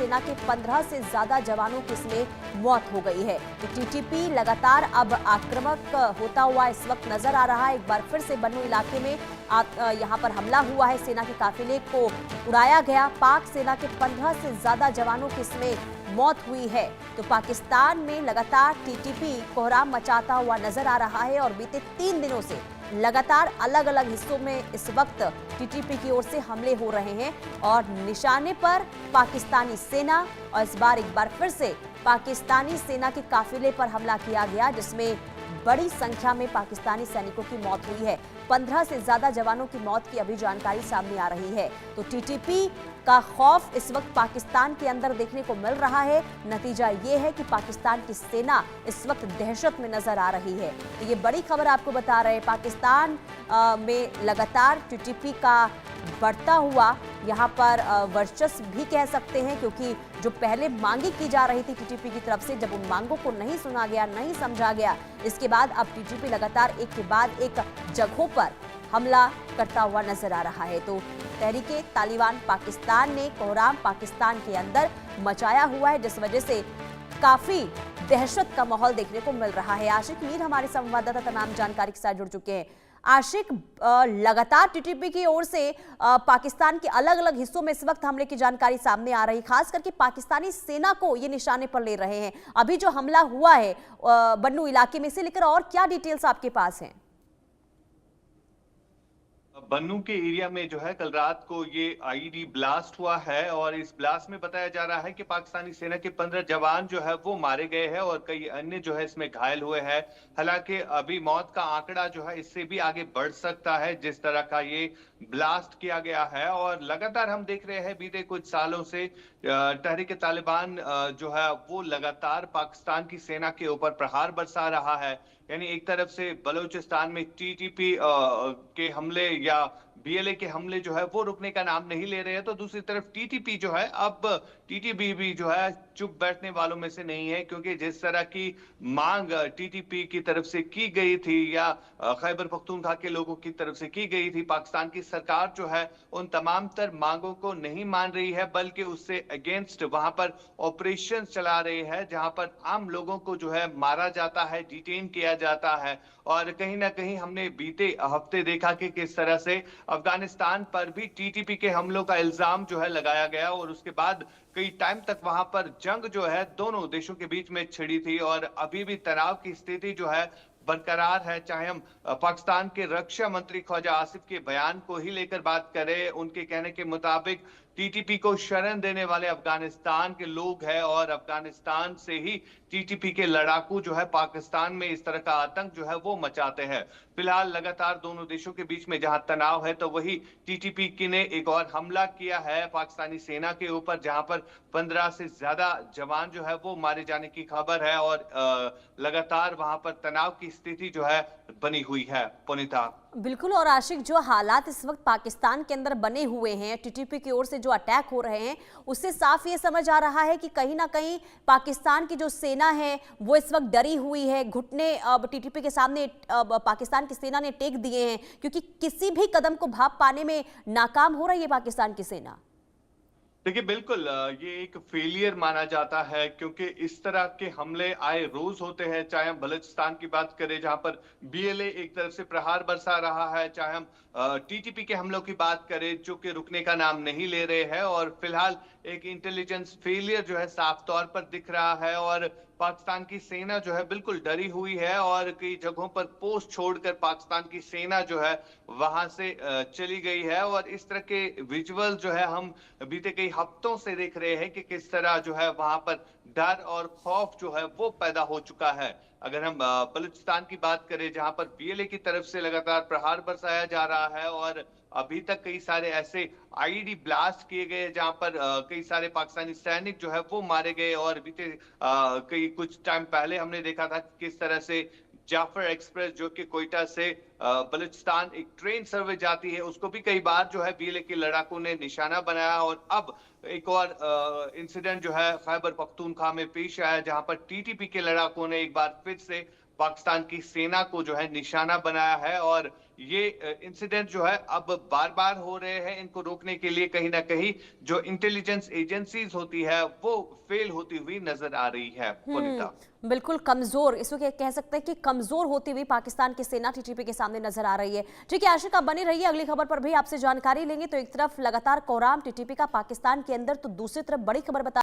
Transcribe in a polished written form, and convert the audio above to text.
सेना के 15 से ज्यादा जवानों की इसमें मौत हो गई है। तो टीटीपी लगातार अब आक्रामक होता हुआ इस वक्त नजर आ रहा है। एक बार फिर से बन्नू इलाके में यहां पर हमला हुआ है, सेना के काफिले को उड़ाया गया। पाक सेना के 15 से ज्यादा जवानों की इसमें मौत हुई है। तो पाकिस्तान में लगातार टीटीपी कोहराम मचाता हुआ नजर आ रहा है और बीते 3 दिनों से लगातार अलग अलग हिस्सों में इस वक्त टीटीपी की ओर से हमले हो रहे हैं और निशाने पर पाकिस्तानी सेना। और इस बार एक बार फिर से पाकिस्तानी सेना के काफिले पर हमला किया गया, जिसमें बड़ी संख्या में पाकिस्तानी सैनिकों की मौत हुई है। 15 से ज्यादा जवानों की मौत की अभी जानकारी सामने आ रही है। तो टीटीपी का खौफ इस वक्त पाकिस्तान के अंदर देखने को मिल रहा है। नतीजा ये है कि पाकिस्तान की सेना इस वक्त दहशत में नजर आ रही है। तो ये बड़ी खबर आपको बता रहे हैं, पाकिस्तान में लगातार टीटीपी का बढ़ता हुआ यहाँ पर वर्चस्व भी कह सकते हैं, क्योंकि जो पहले मांगी की जा रही थी टीटीपी की तरफ से, जब उन मांगों को नहीं सुना गया, नहीं समझा गया, इसके बाद अब टीटीपी लगातार एक के बाद एक जगहों पर हमला करता हुआ नजर आ रहा है। तो तहरीके तालिबान पाकिस्तान ने कोहराम पाकिस्तान के अंदर मचाया हुआ है, जिस वजह से काफी दहशत का माहौल देखने को मिल रहा है। आशिक मीर हमारे संवाददाता तमाम जानकारी के साथ जुड़ चुके हैं। आशिक, लगातार टीटीपी की ओर से पाकिस्तान के अलग अलग हिस्सों में इस वक्त हमले की जानकारी सामने आ रही, खास करके पाकिस्तानी सेना को ये निशाने पर ले रहे हैं। अभी जो हमला हुआ है बन्नू इलाके में से लेकर और क्या डिटेल्स आपके पास हैं? बन्नू के एरिया में जो है कल रात को ये आईईडी ब्लास्ट हुआ है और इस ब्लास्ट में बताया जा रहा है कि पाकिस्तानी सेना के 15 जवान जो है वो मारे गए हैं और कई अन्य जो है इसमें घायल हुए हैं। हालांकि अभी मौत का आंकड़ा जो है इससे भी आगे बढ़ सकता है, जिस तरह का ये ब्लास्ट किया गया है। और लगातार हम देख रहे हैं बीते कुछ सालों से तहरीक तालिबान जो है वो लगातार पाकिस्तान की सेना के ऊपर प्रहार बरसा रहा है। यानी एक तरफ से बलूचिस्तान में टीटीपी के हमले या बीएलए के हमले जो है वो रुकने का नाम नहीं ले रहे हैं, तो दूसरी तरफ टीटीपी जो है, अब टीटीपी भी जो है चुप बैठने वालों में से नहीं है, क्योंकि जिस तरह की मांग टीटीपी की तरफ से की गई थी या खैबर पख्तूनख्वा के लोगों की तरफ से की गई थी, पाकिस्तान की सरकार जो है उन तमाम तर मांगों को नहीं मान रही है, बल्कि उससे अगेंस्ट वहां पर ऑपरेशन चला रही है, जहां पर आम लोगों को जो है मारा जाता है, डिटेन किया जाता है। और कहीं ना कहीं हमने बीते हफ्ते देखा कि किस तरह से अफगानिस्तान पर भी टीटीपी के हमलों का इल्जाम जो है लगाया गया और उसके बाद कई टाइम तक वहां पर जंग जो है दोनों देशों के बीच में छिड़ी थी और अभी भी तनाव की स्थिति जो है बरकरार है। चाहे हम पाकिस्तान के रक्षा मंत्री ख्वाजा आसिफ के बयान को ही लेकर बात करें, उनके कहने के मुताबिक टीटीपी को शरण देने वाले अफगानिस्तान के लोग हैं और अफगानिस्तान से ही टीटीपी के लड़ाकू जो है पाकिस्तान में इस तरह का आतंक जो है वो मचाते हैं। फिलहाल लगातार दोनों देशों के बीच में जहां तनाव है, तो वही टीटीपी की ने एक और हमला किया है पाकिस्तानी सेना के ऊपर, जहां पर 15 से ज्यादा जवान जो है वो मारे जाने की खबर है और लगातार वहां पर तनाव की स्थिति जो है बनी हुई है। पुनीता। बिल्कुल। और आशिक, जो हालात इस वक्त पाकिस्तान के अंदर बने हुए हैं, टीटीपी की ओर से जो अटैक हो रहे हैं, उससे साफ ये समझ आ रहा है कि कहीं ना कहीं पाकिस्तान की जो सेना है वो इस वक्त डरी हुई है। घुटने अब टीटीपी के सामने पाकिस्तान की सेना ने टेक दिए हैं, क्योंकि किसी भी कदम को भाप पाने में नाकाम हो रही है पाकिस्तान की सेना। देखिए बिल्कुल, ये एक फेलियर माना जाता है, क्योंकि इस तरह के हमले आए रोज होते हैं। चाहे हम बलूचिस्तान की बात करें जहां पर बीएलए एक तरफ से प्रहार बरसा रहा है, चाहे हम टीटीपी के हमलों की बात करें जो कि रुकने का नाम नहीं ले रहे हैं, और फिलहाल एक इंटेलिजेंस फेलियर जो है साफ तौर पर दिख रहा है और पाकिस्तान की सेना जो है बिल्कुल डरी हुई है और कई जगहों पर पोस्ट छोड़कर पाकिस्तान की सेना जो है वहां से चली गई है। और इस तरह के विजुअल जो है हम बीते कई हफ्तों से देख रहे हैं कि किस तरह जो है वहां पर डर और खौफ जो है वो पैदा हो चुका है। अगर हम बलूचिस्तान की बात करें जहां पर बीएलए की तरफ से लगातार प्रहार बरसाया जा रहा है और अभी तक कई सारे ऐसे आईईडी ब्लास्ट किए गए जहां पर कई सारे पाकिस्तानी सैनिक जो है वो मारे गए। और बीते कई कुछ टाइम पहले हमने देखा था कि किस तरह से जाफर एक्सप्रेस जो कि कोयटा से बलूचिस्तान एक ट्रेन सर्विस जाती है, उसको भी कई बार जो है बीएलए के लड़ाकों ने निशाना बनाया। और अब एक और इंसिडेंट जो है खैबर पख्तूनख्वा में पेश आया, जहां पर टीटीपी के लड़ाकों ने एक बार फिर से पाकिस्तान की सेना को जो है निशाना बनाया है। और ये इंसिडेंट जो है अब बार-बार हो रहे हैं। इनको रोकने के लिए कहीं ना कहीं जो इंटेलिजेंस एजेंसीज होती है वो फेल होती हुई नजर आ रही है। पुनीता, बिल्कुल कमजोर, इसको कह सकते हैं कि कमजोर होती हुई पाकिस्तान की सेना टीटीपी के सामने नजर आ रही है। ठीक है आशिक, आप बनी रहिए, अगली खबर पर भी आपसे जानकारी लेंगे। तो एक तरफ लगातार कोहराम टीटीपी का पाकिस्तान के अंदर, तो दूसरी तरफ बड़ी खबर बता